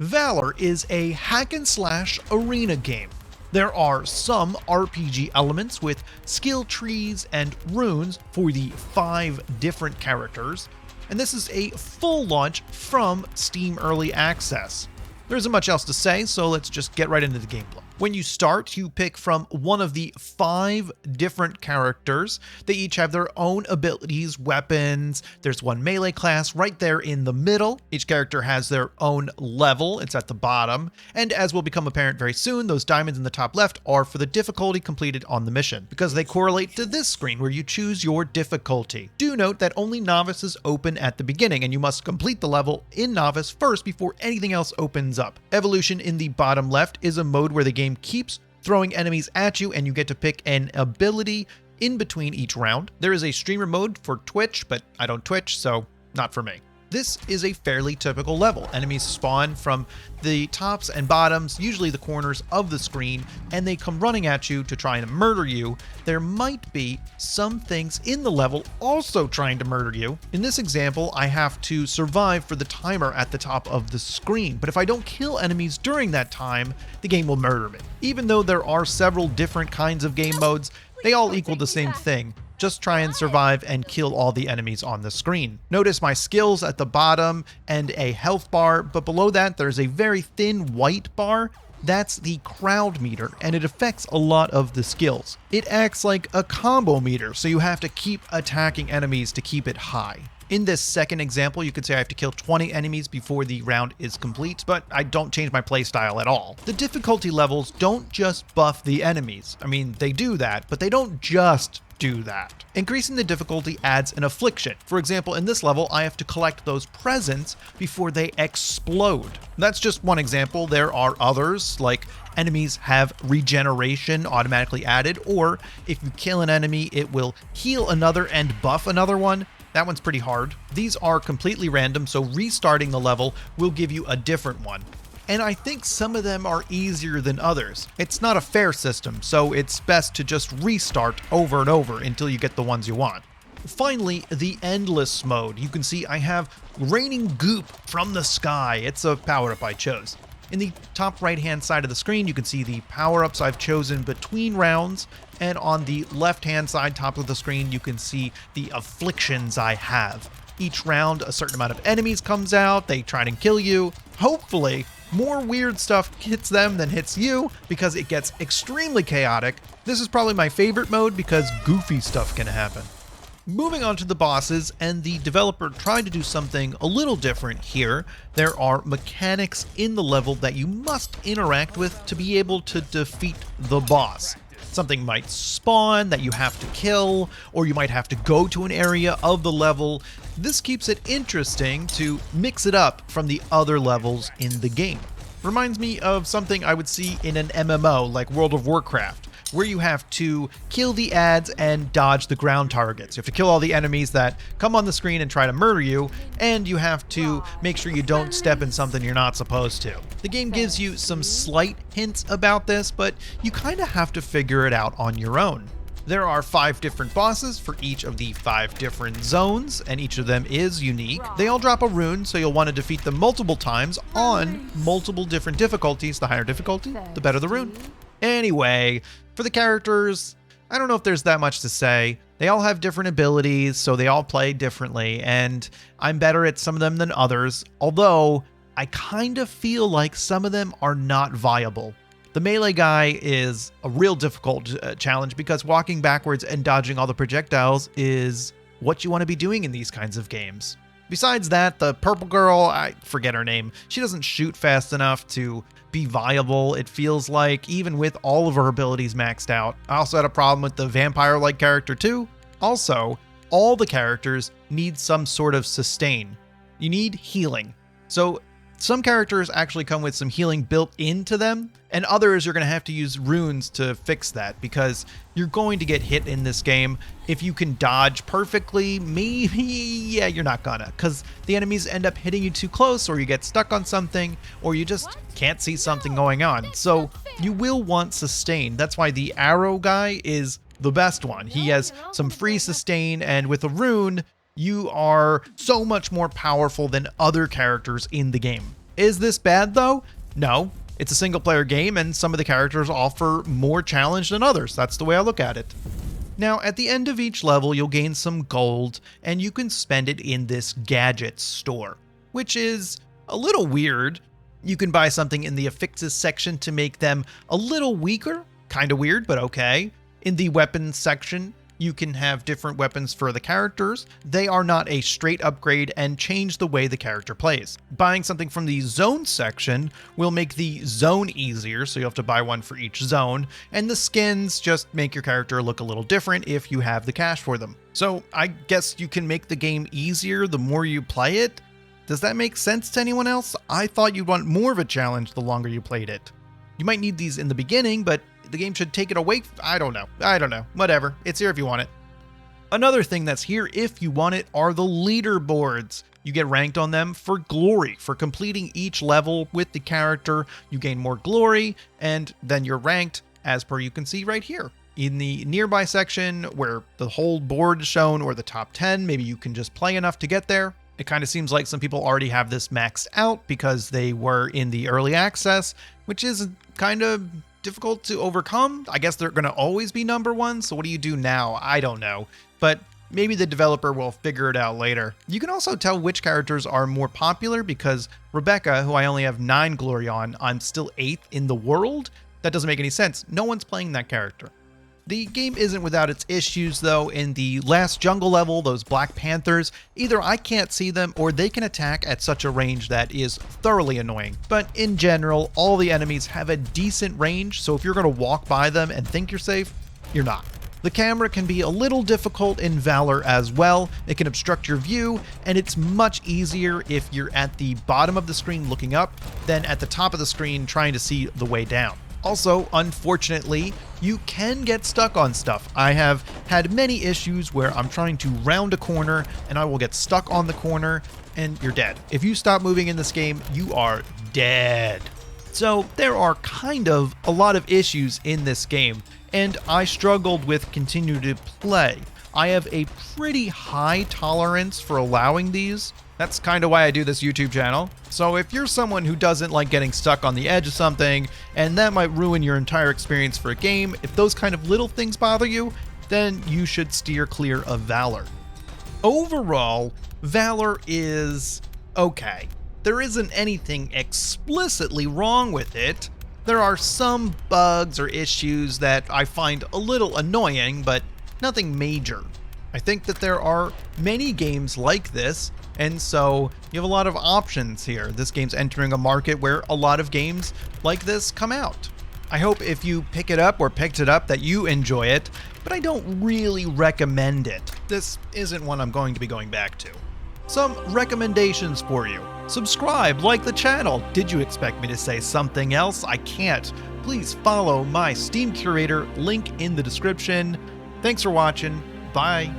Valor is a hack and slash arena game. There are some RPG elements with skill trees and runes for the 5 different characters, and this is a full launch from Steam Early Access. There isn't much else to say, so let's just get right into the gameplay. When you start, you pick from one of the 5 different characters. They each have their own abilities, weapons. There's one melee class right there in the middle. Each character has their own level. It's at the bottom. And as will become apparent very soon, those diamonds in the top left are for the difficulty completed on the mission, because they correlate to this screen where you choose your difficulty. Do note that only novices open at the beginning, and you must complete the level in novice first before anything else opens up. Evolution in the bottom left is a mode where the game keeps throwing enemies at you and you get to pick an ability in between each round. There is a streamer mode for Twitch, but I don't Twitch, so not for me. This is a fairly typical level. Enemies spawn from the tops and bottoms, usually the corners of the screen, and they come running at you to try and murder you. There might be some things in the level also trying to murder you. In this example, I have to survive for the timer at the top of the screen, but if I don't kill enemies during that time, the game will murder me. Even though there are several different kinds of game modes, they all equal the same thing. Just try and survive and kill all the enemies on the screen. Notice my skills at the bottom and a health bar, but below that there's a very thin white bar. That's the crowd meter, and it affects a lot of the skills. It acts like a combo meter, so you have to keep attacking enemies to keep it high. In this second example, you could say I have to kill 20 enemies before the round is complete, but I don't change my playstyle at all. The difficulty levels don't just buff the enemies. I mean, they do that, but they don't just do that. Increasing the difficulty adds an affliction. For example, in this level, I have to collect those presents before they explode. That's just one example. There are others, like enemies have regeneration automatically added, or if you kill an enemy, it will heal another and buff another one. That one's pretty hard. These are completely random, so restarting the level will give you a different one. And I think some of them are easier than others. It's not a fair system, so it's best to just restart over and over until you get the ones you want. Finally, the endless mode. You can see I have raining goop from the sky. It's a power-up I chose. In the top right-hand side of the screen, you can see the power-ups I've chosen between rounds, and on the left-hand side, top of the screen, you can see the afflictions I have. Each round, a certain amount of enemies comes out, they try and kill you. Hopefully, more weird stuff hits them than hits you, because it gets extremely chaotic. This is probably my favorite mode because goofy stuff can happen. Moving on to the bosses, and the developer tried to do something a little different here. There are mechanics in the level that you must interact with to be able to defeat the boss. Something might spawn that you have to kill, or you might have to go to an area of the level. This keeps it interesting to mix it up from the other levels in the game. Reminds me of something I would see in an MMO like World of Warcraft, where you have to kill the ads and dodge the ground targets. You have to kill all the enemies that come on the screen and try to murder you, and you have to make sure you don't step in something you're not supposed to. The game gives you some slight hints about this, but you kind of have to figure it out on your own. There are 5 different bosses for each of the 5 different zones, and each of them is unique. They all drop a rune, so you'll want to defeat them multiple times on multiple different difficulties. The higher difficulty, the better the rune. Anyway, for the characters, I don't know if there's that much to say. They all have different abilities, so they all play differently, and I'm better at some of them than others, although I kind of feel like some of them are not viable. The melee guy is a real difficult challenge because walking backwards and dodging all the projectiles is what you want to be doing in these kinds of games. Besides that, the purple girl, I forget her name, she doesn't shoot fast enough to be viable, it feels like, even with all of her abilities maxed out. I also had a problem with the vampire-like character too. Also, all the characters need some sort of sustain. You need healing. So some characters actually come with some healing built into them, and others you're going to have to use runes to fix that, because you're going to get hit in this game. If you can dodge perfectly, maybe, yeah, you're not gonna, because the enemies end up hitting you too close, or you get stuck on something, or you just can't see something going on. So you will want sustain. That's why the arrow guy is the best one. He has some free sustain, and with a rune, you are so much more powerful than other characters in the game. Is this bad though? No. It's a single player game and some of the characters offer more challenge than others. That's the way I look at it. Now, at the end of each level, you'll gain some gold and you can spend it in this Gadget store, which is a little weird. You can buy something in the Afflictions section to make them a little weaker. Kind of weird, but okay. In the weapons section, you can have different weapons for the characters. They are not a straight upgrade and change the way the character plays. Buying something from the zone section will make the zone easier, so you have to buy one for each zone, and the skins just make your character look a little different if you have the cash for them. So I guess you can make the game easier the more you play it. Does that make sense to anyone else? I thought you'd want more of a challenge the longer you played it. You might need these in the beginning, but the game should take it away. I don't know. Whatever. It's here if you want it. Another thing that's here if you want it are the leaderboards. You get ranked on them for glory. For completing each level with the character, you gain more glory, and then you're ranked as per you can see right here. In the nearby section where the whole board is shown, or the top 10, maybe you can just play enough to get there. It kind of seems like some people already have this maxed out because they were in the early access, which is kind of difficult to overcome. I guess they're going to always be number one, so what do you do now? I don't know, but maybe the developer will figure it out later. You can also tell which characters are more popular because Rebecca, who I only have 9 glory on, I'm still 8th in the world. That doesn't make any sense. No one's playing that character. The game isn't without its issues though. In the last jungle level, those Black Panthers, either I can't see them or they can attack at such a range that is thoroughly annoying. But in general, all the enemies have a decent range, so if you're going to walk by them and think you're safe, you're not. The camera can be a little difficult in Valor as well. It can obstruct your view, and it's much easier if you're at the bottom of the screen looking up than at the top of the screen trying to see the way down. Also, unfortunately, you can get stuck on stuff. I have had many issues where I'm trying to round a corner and I will get stuck on the corner and you're dead. If you stop moving in this game, you are dead. So there are kind of a lot of issues in this game, and I struggled with continue to play. I have a pretty high tolerance for allowing these. That's kind of why I do this YouTube channel. So if you're someone who doesn't like getting stuck on the edge of something, and that might ruin your entire experience for a game, if those kind of little things bother you, then you should steer clear of Valor. Overall, Valor is okay. There isn't anything explicitly wrong with it. There are some bugs or issues that I find a little annoying, but nothing major. I think that there are many games like this, and so you have a lot of options here. This game's entering a market where a lot of games like this come out. I hope if you pick it up or picked it up that you enjoy it, but I don't really recommend it. This isn't one I'm going to be going back to. Some recommendations for you. Subscribe, like the channel. Did you expect me to say something else? I can't. Please follow my Steam Curator, link in the description. Thanks for watching. Bye.